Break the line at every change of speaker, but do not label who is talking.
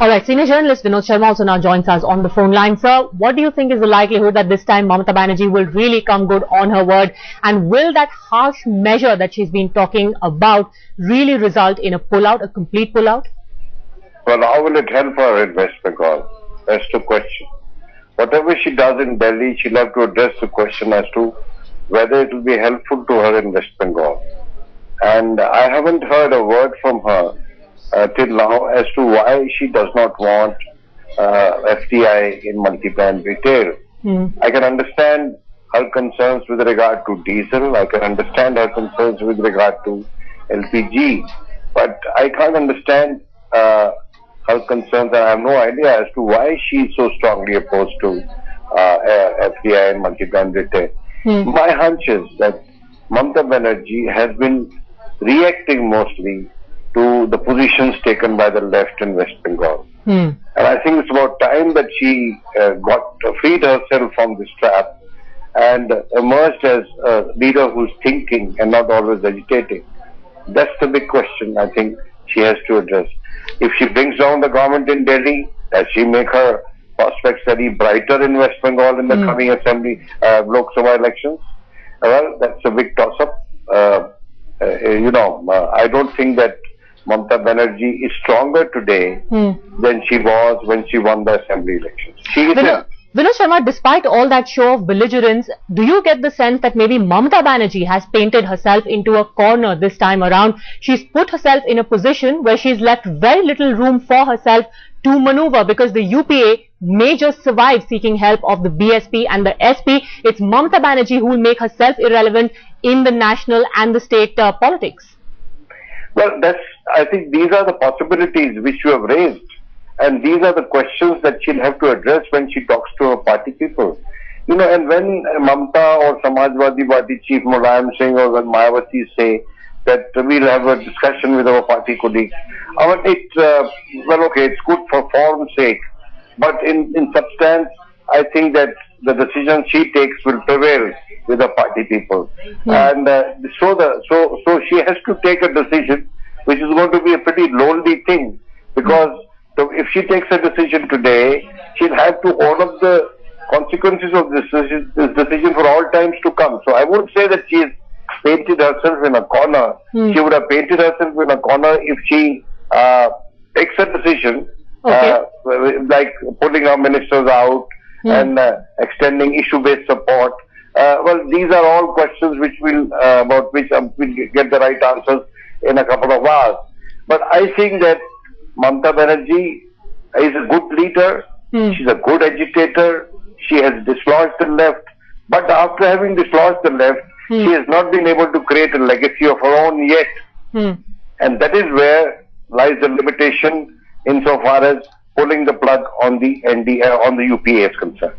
Alright, senior journalist Vinod Sharma also now joins us on the phone line. Sir, what do you think is the likelihood that this time Mamata Banerjee will really come good on her word, and will that harsh measure that she's been talking about really result in a pullout, a complete pullout?
Well, how will it help her in West Bengal? That's the question. Whatever she does in Delhi, she'll have to address the question as to whether it will be helpful to her in West Bengal. And I haven't heard a word from her till now as to why she does not want FDI in multi-brand retail. I can understand her concerns with regard to diesel. I can understand her concerns with regard to LPG. But I can't understand her concerns, and I have no idea as to why she is so strongly opposed to FDI and multi-brand retail. My hunch is that Mamata Banerjee has been reacting mostly to the positions taken by the left in West Bengal. And I think it's about time that she freed herself from this trap and emerged as a leader who's thinking and not always agitating. That's the big question I think she has to address. If she brings down the government in Delhi, does she make her prospects very brighter in West Bengal in the coming assembly Lok Sabha elections? Well, that's a big toss-up. I don't think that Mamata Banerjee is stronger today than she was when she won the assembly elections.
Vinod Sharma, despite all that show of belligerence, do you get the sense that maybe Mamata Banerjee has painted herself into a corner this time around? She's put herself in a position where she's left very little room for herself to maneuver, because the UPA may just survive seeking help of the BSP and the SP. It's Mamata Banerjee who will make herself irrelevant in the national and the state politics.
Well, I think these are the possibilities which you have raised, and these are the questions that she'll have to address when she talks to her party people. And when Mamata or Samajwadi Party Chief Mulayam Singh or when Mayawati say that we'll have a discussion with our party colleagues, it's good for form's sake, but in substance, I think that the decision she takes will prevail with the party people. And so she has to take a decision which is going to be a pretty lonely thing, because if she takes a decision today, she'll have to own up the consequences of this decision for all times to come. So I won't say that she has painted herself in a corner. She would have painted herself in a corner if she takes a decision like pulling her ministers out and extending issue-based support. Well, these are all questions which about which we'll get the right answers in a couple of hours. But I think that Mamata Banerjee is a good leader. She's a good agitator. She has dislodged the left. But after having dislodged the left, she has not been able to create a legacy of her own yet. And that is where lies the limitation insofar as pulling the plug on the UPA is concerned.